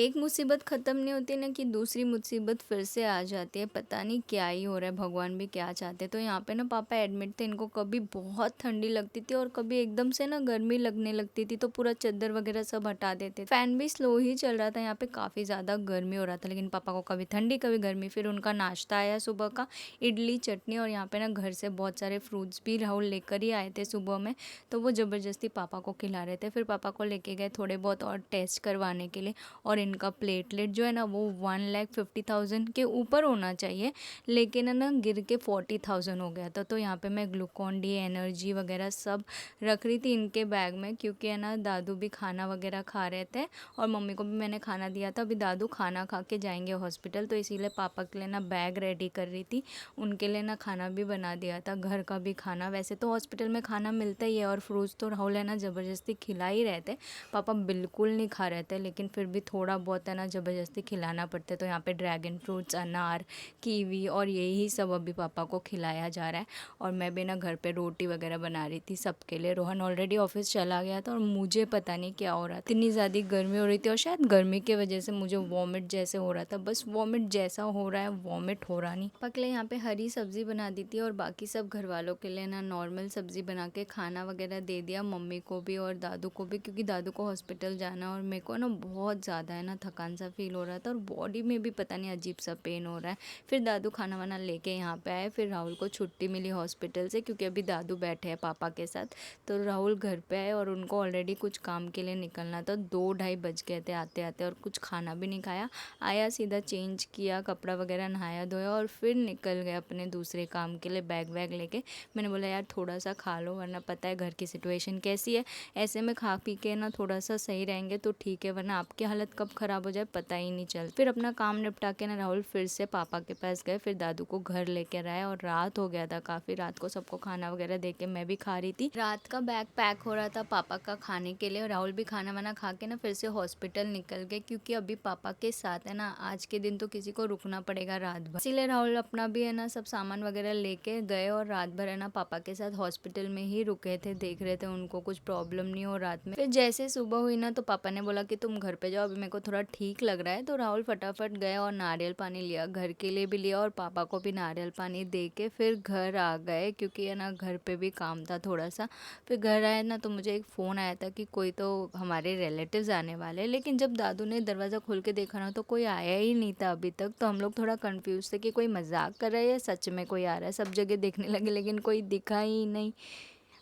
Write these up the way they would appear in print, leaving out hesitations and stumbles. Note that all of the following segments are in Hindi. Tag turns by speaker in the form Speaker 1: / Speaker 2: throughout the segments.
Speaker 1: एक मुसीबत ख़त्म नहीं होती ना कि दूसरी मुसीबत फिर से आ जाती है। पता नहीं क्या ही हो रहा है, भगवान भी क्या चाहते हैं। तो यहाँ पे ना पापा एडमिट थे, इनको कभी बहुत ठंडी लगती थी और कभी एकदम से ना गर्मी लगने लगती थी, तो पूरा चादर वगैरह सब हटा देते। फैन भी स्लो ही चल रहा था, यहाँ पे काफ़ी ज़्यादा गर्मी हो रहा था, लेकिन पापा को कभी ठंडी कभी गर्मी। फिर उनका नाश्ता आया सुबह का, इडली चटनी, और यहाँ पे ना घर से बहुत सारे फ्रूट्स भी राहुल लेकर ही आए थे सुबह में, तो वो ज़बरदस्ती पापा को खिला रहे थे। फिर पापा को लेके गए थोड़े बहुत और टेस्ट करवाने के लिए, और इनका प्लेटलेट जो है ना वो 1,50,000 के ऊपर होना चाहिए, लेकिन है ना गिर के 40,000 हो गया था। तो यहाँ पे मैं ग्लूकॉन डी, एनर्जी वगैरह सब रख रही थी इनके बैग में, क्योंकि है ना दादू भी खाना वगैरह खा रहे थे और मम्मी को भी मैंने खाना दिया था। अभी दादू खाना खा के जाएंगे हॉस्पिटल, तो इसीलिए पापा के लिए ना बैग रेडी कर रही थी, उनके लिए ना खाना भी बना दिया था, घर का भी खाना। वैसे तो हॉस्पिटल में खाना मिलता ही है, और फ्रूट्स तो राहुल है ना ज़बरदस्ती खिला ही रहे थे, पापा बिल्कुल नहीं खा रहे थे, लेकिन फिर भी थोड़ा बहुत है ना ज़बरदस्ती खिलाना पड़ता है। तो यहाँ पे ड्रैगन फ्रूट्स, अनार, कीवी और यही सब अभी पापा को खिलाया जा रहा है। और मैं भी ना घर पे रोटी वगैरह बना रही थी सबके लिए। रोहन ऑलरेडी ऑफिस चला गया था और मुझे पता नहीं क्या हो रहा था, इतनी ज़्यादा गर्मी हो रही थी, और शायद गर्मी की वजह से मुझे वॉमिट जैसे हो रहा था। बस वॉमिट जैसा हो रहा है, वॉमिट हो रहा नहीं। पापा के लिए यहाँ पे हरी सब्जी बना दी थी, और बाकी सब घर वालों के लिए ना नॉर्मल सब्जी बना के खाना वगैरह दे दिया, मम्मी को भी और दादू को भी, क्योंकि दादू को हॉस्पिटल जाना, और मेरे को ना बहुत ज़्यादा है ना थकान सा फील हो रहा था, और बॉडी में भी पता नहीं अजीब सा पेन हो रहा है। फिर दादू खाना वाना लेके यहाँ पे आए। फिर राहुल को छुट्टी मिली हॉस्पिटल से, क्योंकि अभी दादू बैठे हैं पापा के साथ, तो राहुल घर पे आए और उनको ऑलरेडी कुछ काम के लिए निकलना था। 2-2:30 बज गए थे आते आते, और कुछ खाना भी नहीं खाया। आया, सीधा चेंज किया, कपड़ा वगैरह नहाया धोया, और फिर निकल गए अपने दूसरे काम के लिए बैग वैग लेके। मैंने बोला यार थोड़ा सा खा लो, वरना पता है घर की सिचुएशन कैसी है, ऐसे में खा पी के ना थोड़ा सा सही रहेंगे तो ठीक है, वरना आपकी हालत कब ख़राब हो जाए पता ही नहीं चल। फिर अपना काम निपटा के ना राहुल फिर से पापा के पास गए, फिर दादू को घर लेकर आए, और रात हो गया था काफ़ी। रात को सबको खाना वगैरह दे के मैं भी खा रही थी। रात का बैग पैक हो रहा था पापा का खाने के लिए, और राहुल भी खाना वाना खा के ना फिर से हॉस्पिटल निकल गए, क्योंकि अभी पापा के साथ है ना आज के दिन तो किसी को रुकना पड़ेगा रात भर, इसीलिए राहुल अपना भी है ना सब सामान वगैरह लेके गए, और रात भर है ना पापा के साथ हॉस्पिटल में ही रुके थे, देख रहे थे उनको कुछ प्रॉब्लम नहीं हो रात में। फिर जैसे सुबह हुई ना, तो पापा ने बोला कि तुम घर पे जाओ, अभी मेरे को थोड़ा ठीक लग रहा है। तो राहुल फटाफट गए और नारियल पानी लिया, घर के लिए भी लिया और पापा को भी नारियल पानी दे के फिर घर आ गए, क्योंकि है ना घर पे भी काम था थोड़ा सा। फिर घर आए ना, तो मुझे एक फ़ोन आया था कि कोई तो हमारे रिलेटिव्स आने वाले हैं, लेकिन जब दादू ने दरवाज़ा खोल के देखा ना, तो कोई आया ही नहीं था अभी तक। तो हम लोग थोड़ा कंफ्यूज थे कि कोई मजाक कर रहा है या सच में कोई आ रहा है। सब जगह देखने लगे, लेकिन कोई दिखा ही नहीं।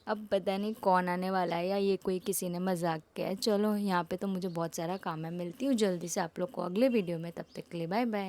Speaker 1: अब पता नहीं कौन आने वाला है, या ये कोई किसी ने मजाक किया है। चलो यहाँ पे तो मुझे बहुत सारा काम है, मिलती हूँ जल्दी से आप लोग को अगले वीडियो में, तब तक के लिए बाय बाय।